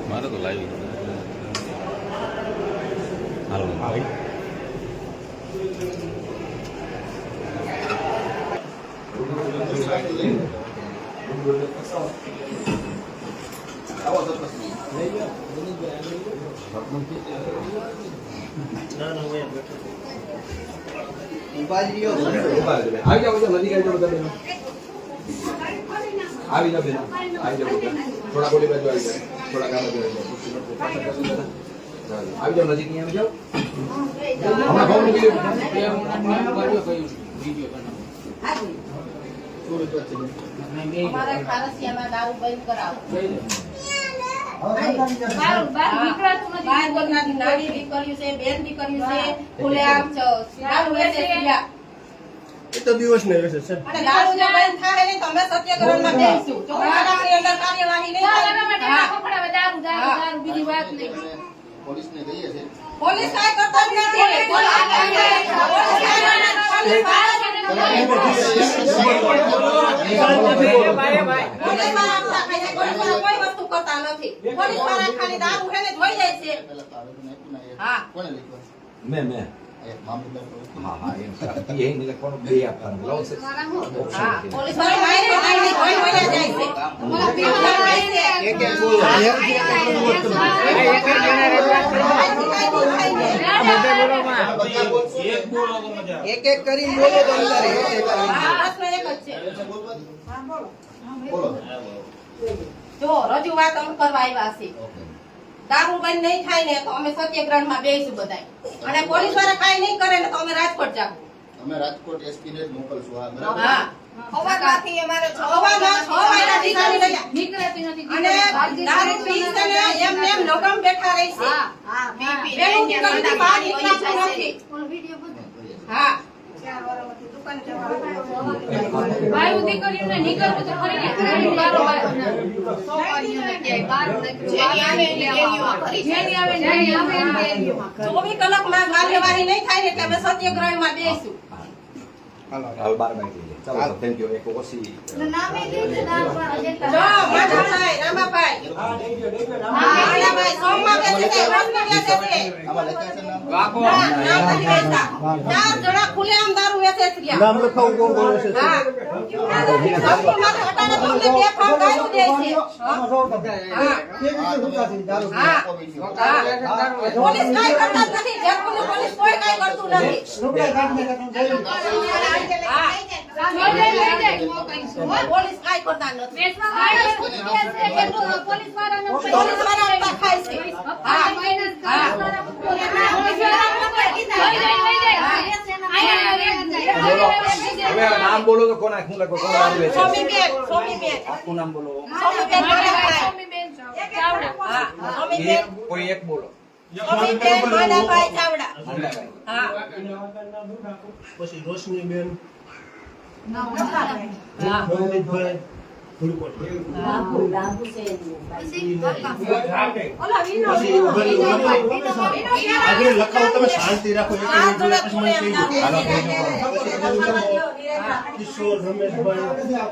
મારે તો લાવી હાલો આવી જાવ બેન આવી જાવ થોડા બોલી બાજુ આવી જાવ થોડા કામ બાજુ આવી જાવ નજીક નહીં આવી જાવ હમણાં ફોન મૂકી દો हमारा खारसिया में दारू बंद कराओ नानी દીકરીઓ છે બેન દીકરીઓ છે ખુલે આમ દારૂ વેચે છે એ તો દિવસ ને વેચે છે અને દારૂ જો બંધ થાય ને તો અમે સત્યાગ્રહમાં બેસીશું ચોરાની અંદર કાર્યવાહી નહીં થાય દારૂ દારૂ બીજી વાત નહીં પોલીસને કહીએ છે પોલીસ કાઈ કરતા જ નથી કોઈ વસ્તુ કરતા નથી પોલીસ વાળા ખાલી દારૂ હેને જોઈ જાય છે હા કોને લખ્યું મેં એક મામલતદાર હા હા એમ એ નહીં લખવાનું બે આપવાનું લાવ છે હા પોલીસ વાળા મારી જોઈ જાય છે એક એક બોલો એક એક કરી બોલો તો અંદર એક એક પ્રશ્ન એક જ છે બોલો જો રજૂઆત અમે કરવા આવ્યા છે દારૂ બંધ નહીં થાય ને તો અમે સત્યાગ્રહમાં બેસીશું બધાય અને પોલીસ વાળા કાઈ નહીં કરે ને તો અમે રાજકોટ જાવું અમે રાજકોટ એસપી ને જ મોકલશું આ બરાબર હા સવારમાંથી અમારે 6 મહિનાથી ચાલી રહ્યા નીકળતી નથી અને દારૂ પીને એમ નોકમ બેઠા રહી છે હા પી બેન દીકરીથી બહાર નીકળતું નથી હા ભાઈ દીકરીઓને નીકળવું તો ખરી ને બારોબાર છોકરીઓને ક્યાંય બહાર જેની આવે એટલે જેની આવે 24 કલાકમાં કાર્યવાહી નહીં થાય ને એટલે અમે સત્યાગ્રહમાં બેસીશું હાલ બાર બાકી ચાલો થેન્ક યુ એક ઓછી નામે લીધે દારૂવાળા જો જેટલા માધાભાઈ રામાભાઈ સોમમાં બેસે છે રોજમાં બેસે છે આમાં લખાય છે નામ નામ નથી વેચતા 4 જણા ખુલ્લેઆમ દારૂ વેચે છે નામ લખાવું કોણ બોલે છે હા સંપૂર્ણમાં હટાને તમને બે ફામ દારૂ દે છે હા પોલીસ કાઈ કરતા જ નથી જેતપુરની પોલીસ કોઈ કાઈ કરતું નથી હા પોલીસ કાઈ કરતા નથી પોલીસ વાળાને ખાય છે હા હવે નામ બોલો તો કોના શું લખો કોણ આવે છે સોમીબેન આખું નામ બોલો સોમીબેન ચાવડા એક કોઈ એક બોલો સોમીબેન માધાભાઈ ચાવડા હા પછી રોશનીબેન હા રોહિતભાઈ ફૂલકોટ ઓલા વિનો આગળ લખાવો તમે શાંતિ રાખો એક જોડે પછી મને કહી દો કિશોર રમેશભાઈ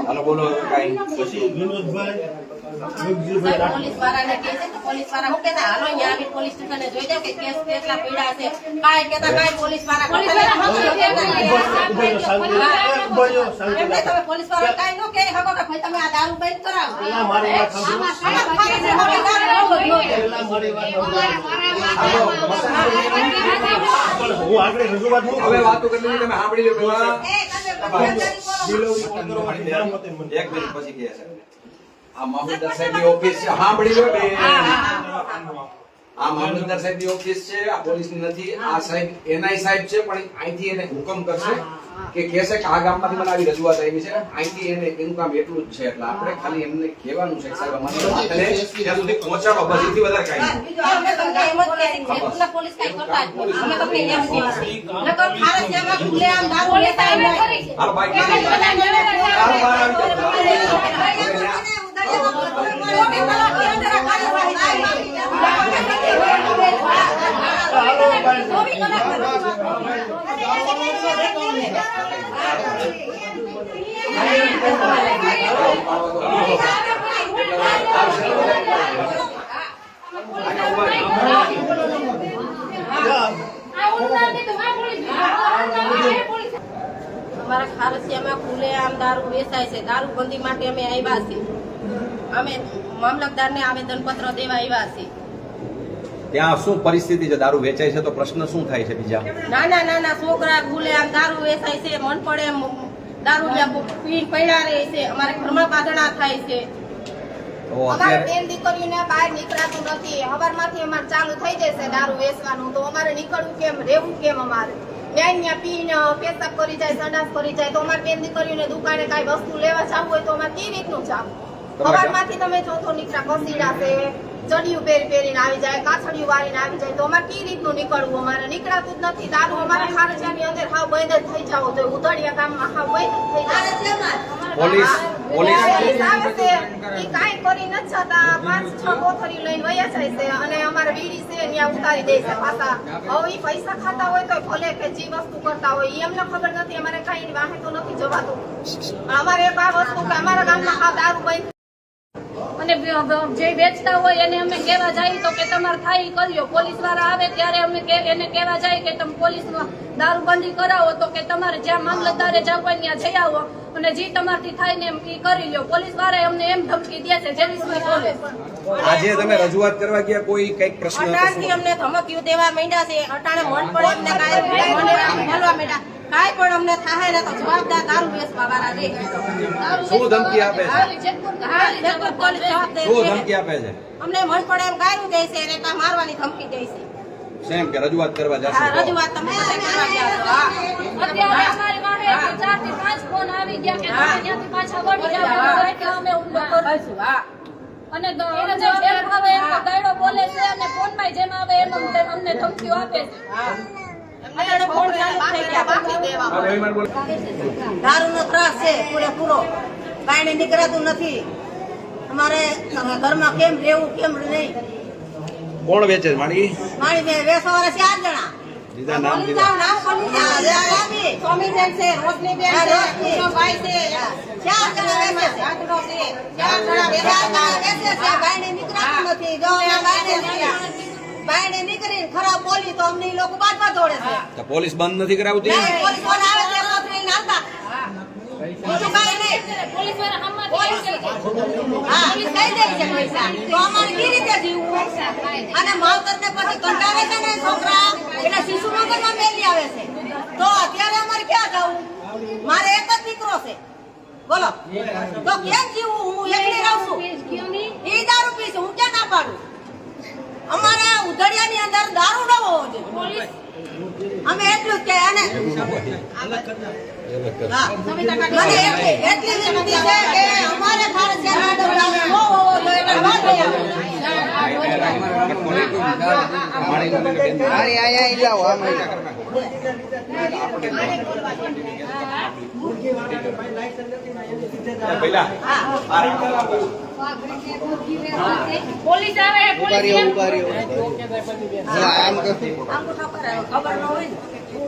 હાલો બોલો કાઈ પછી વિનોદભાઈ યોગજીભાઈ પોલીસ વાળાને કહે છે કે પોલીસ વાળા હું કહેતા હાલો અહીંયા આવી પોલીસ સ્ટેશને જોઈ જાવ કે કેસ કેટલા પીડા છે કાઈ કહેતા કાઈ પોલીસ વાળા એમને તમે પોલીસ વાળા કાઈ નો કહે હકો કે ભાઈ તમે આ દારૂ બંધ કરાવો મારી વાત સાંભળો હું આગળ રજૂઆત ન હવે વાતો કરી તમે સાંભળી લો પેલા એક મિનિટ પછી કહે છે આ મામલતદાર સાહેબની ઓફિસ છે સાંભળી લો બે આ મામલતદાર સાહેબની ઓફિસ છે આ પોલીસની નથી આ સાહેબ એનઆઈ સાહેબ છે પણ અહીંથી એને હુકમ કરશે કે કહેશે કે આ ગામમાંથી મને આવી રજૂઆત આવી છે, અહીંથી એને એનું કામ એટલું જ છે, એટલે આપણે ખાલી એમને કહેવાનું છે કે સાહેબ અમારી વાતને ત્યાં સુધી પહોંચાડો, બસ એથી વધારે કાંઈ નહીં. બીજું અમે તમને એમ જ કહેરી છે, ખુલ્લા પોલીસ કાંઈ કરતા જ નથી. અમે તમને એમ કહીએ છીએ. નકર ખારસિયામાં ખુલ્લેઆમ દારૂ લેતા હોય. હાલો બાઈક લઈ જાઓ. હાલો બહાર અમારા ખારસિયામાં ખુલ્લેઆમ દારૂ વેચાય છે. દારૂ બંધી માટે અમે આવ્યા છીએ. અમે મામલતદારને આવેદનપત્ર દેવા આવ્યા છીએ. ત્યાં શું પરિસ્થિતિ છે? દારૂ વેચાય છે તો પ્રશ્ન શું થાય છે બીજા? નાના છોકરા ખુલ્લેઆમ દારૂ વેચાય છે. મન પડે એમ દારૂ પીને પડ્યા રહે છે. અમારે ઘરમાં બાધણા થાય છે. તો અમારે અત્યારે બેન દીકરીઓને બહાર નીકળાતું નથી. હવારમાંથી અમારે ચાલુ થઈ જશે દારૂ વેચવાનું, તો અમારે નીકળવું કેમ, રહેવું કેમ? અમારે ત્યાં પીને પેશાબ કરી જાય, સંડાસ કરી જાય, તો અમારે બેન દીકરીઓને દુકાને કાંઈ વસ્તુ લેવા જવું હોય તો અમારે કેવી રીતનું જવું? હવારમાંથી તમે ચોથો નીકળ્યા કસીડા છે, ચડિયું પહેરીને આવી જાય, કાછડિયું વાળીને આવી જાય, તો અમારે કેવી રીતનું નીકળવું? અમારે નીકળાતું જ નથી. દારૂ અમારા ખારસિયાની અંદર હાવ બંધ જ થઈ જાવ જોઈએ. ઉધડિયા ગામમાં હાવ બંધ જ થઈ જાય. પોલીસ આવે છે, ઈ કાંઈ કરી નથી જતા. 5-6 કોથળી લઈને વયા જાય છે, અને અમારે વીડી છે ત્યાં ઉતારી દે છે પાછા. હવે ઈ પૈસા ખાતા હોય તો ભલે કે જે વસ્તુ કરતા હોય ઈ એમને ખબર નથી. અમારે કાંઈ વાહે તો નથી જવાતું. અમારે એક આ વસ્તુ કે અમારા ગામમાં હાવ દારૂ બંધ. અને જે વેચતા હોય એને અમે કહેવા જાય તો કે તમારે થાય ઈ કર્યો. પોલીસ વાળા આવે ત્યારે અમે એને કહેવા જાય કે તમે પોલીસમાં દારૂબંધી કરાવો, તો કે તમારે જ્યાં મામલતદારે જવું હોય ત્યાં જઈ આવો અને જે તમારથી થાય ને એમ ઈ કરી લ્યો. પોલીસ વાળા અમને એમ ધમકી દે છે જેવી પોલીસ. આજે તમે રજૂઆત કરવા ગયા, કોઈ કઈક પ્રશ્ન હતો? અટાણથી અમને ધમકીઓ દેવા માંડ્યા છે. અટાણે મન પડે એમને કાંઈ બોલવા માંડ્યા. કાંઈ પણ અમને થાય ને તો જવાબદાર દારૂ વેચવા વાળા રે. શું ધમકી આપે છે? હા, જેતપુર પોલીસ જવાબદાર શું છે. ધમકી આપે છે? અમને મન પડે એમ ગાયરું દે છે અને કાંઈ મારવાની ધમકી દે છે. સેમ કે રજૂઆત કરવા જશે હા, તો? રજૂઆત તમે બધા કરવા ગયા છો. હા. અત્યારે અમારી પાસે 4 થી 5 ફોન આવી ગયા કે તમે ત્યાંથી પાછા વળી જાઓ એટલે અમે હુમલો કરીશું. હા. અને એને જે જેમ આવે એમ ગાયડો બોલે છે અને ફોનમાં જેમ આવે એમ અમને ધમકીઓ આપે છે. હા. અટાણે ફોન ચાલુ થઈ ગયા. બાકી દેવા હા, રહીમાન બોલો. દારૂનો ત્રાસ છે પૂરેપૂરો. કાંઈ નીકળાતું નથી. અમારે ઘરમાં કેમ રહેવું કેમ નહીં. કોણ વેચે છે માણી? મારી બેન વેસવાળા 4 જણા. બીજા નામ દીધા? નામ બોલી જાઓ. સ્વામીબેન છે, રોશનીબેન હા, છે, રોશની. ભાઈ છે. 4 જણા વેચે છે. રાજનો છે. 4 ચાર જણા વેચે છે. બાયણે નીકળાતું નથી. જો અમે બાયણે નીકળીને ખરાબ બોલી તો અમને ઈ લોકો બાજવા દોડે છે. તો પોલીસ બંધ નથી કરાવતી? નહીં, પોલીસ વાળા આવે છે કોથળીને હાલતા. બીજું કાંઈ નહીં. પોલીસ વાળા હમણાં હા, કહી દે છે પૈસા. તો અમારે કેવી રીતે જીવવું? અને માવતરને પછી કંટાળે છે ને છોકરા, એટલે શિશુ મંદિરમાં મેલી આવે છે. તો અત્યારે અમારે ક્યાં જવું? મારે એક જ દીકરો છે. બોલો, તો કેમ જીવવું? હું એકલી રહું છું. ઈ દારૂ પીશું, હું ક્યાં ના પાડું? અમારે ઉધડિયાની અંદર દારૂ ન હોવો જોઈએ. અમે એટલું જ કે અને હા, મને એટલી વિનંતી છે કે અમારે ખારસિયાની અંદર દારૂ ન હોવો જોઈએ. એટલે બહાર લઈ આવો. પેલા પોલીસ આવે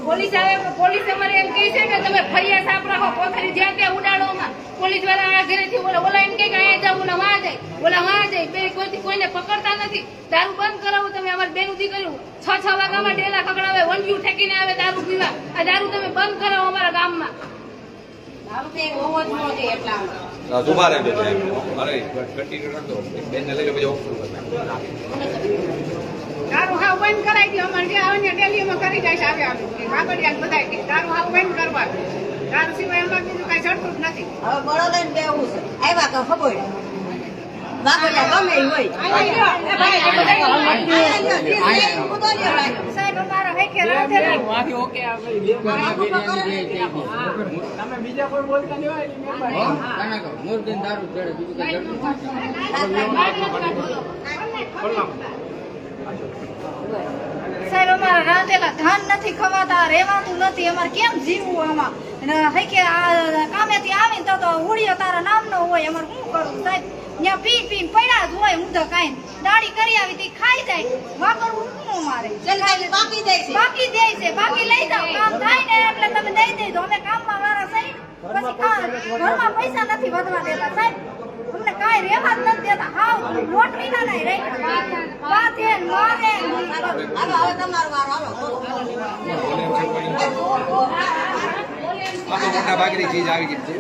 પોલીસ આવે પોલીસ અમારે એમ કહે છે કે તમે ફરિયાદ સાફ રાખો, કોથળી જ્યાં ત્યાં ઉડાડોમાં. પોલીસ વાળા આ ઘરેથી ઓલા એમ કે અહીંયા જાવ, ઓલા વાં જાય, ઓલા વાં જાય. બે કોઈને પકડતા નથી. દારૂ બંધ કરાવો તમે. અમારી બેનું દીકરીઓ 6 વાગ્યામાં ડેલા ખકડાવે, વંડિયું ઠેકીને આવે દારૂ પીવા. આ દારૂ તમે બંધ કરાવો અમારા ગામમાં. દારૂ તો હોવો જ ન જોઈએ એટલા. ઉભા રહેજો સાહેબ. અરે કન્ટિન્યુ રાખો. બેનને લઈ લો પછી ઓફ કરો. દારૂ હાવ બંધ કરાવી દો. અમારે જે આવે ને ડેલીમાં કરી જાય છે. કાગળિયા બધા કે દારૂ હાવ બંધ કરવા. દારૂ સિવાય અમારે બીજું કાંઈ જડતું જ નથી. હવે બળો લઈને બેહવું છે. આવ્યા તો ખબર. વાગોડિયા ગમે ઈ હોય. સાહેબ અમારા હેકે રાંધેલા સાહેબ અમારા રાંધેલા ધાન નથી ખવાતા, રહેવાતું નથી, અમારે કેમ જીવવું આમાં? અને હેકે આ કામેથી આવીને તો ઉડીયો તારા નામનો હોય, અમારે શું કરવું સાહેબ? ત્યાં પી પીને પડ્યા જ હોય, ઊંધા કાંઈ દાડી કરી આવી તી ખાઈ જાય, વાપરવું શું અમારે? બાકી જાય છે. બાકી દે છે, બાકી લઈ જાઓ, કામ થાય ને એટલે તમે દઈ દેજો, અમે કામમાં વાળા સહી પછી ઘરમાં પૈસા નથી વધવા દેતા સાહેબ, અમને કાંઈ રહેવા જ નથી દેતા, હાવ લોટ વિના નહીં રાખ્યા, બાધે ને મારે ને. હાલો હવે તમારો વારો હાલો. મોટા ભાગની ચીજ આવી ગઈ છે.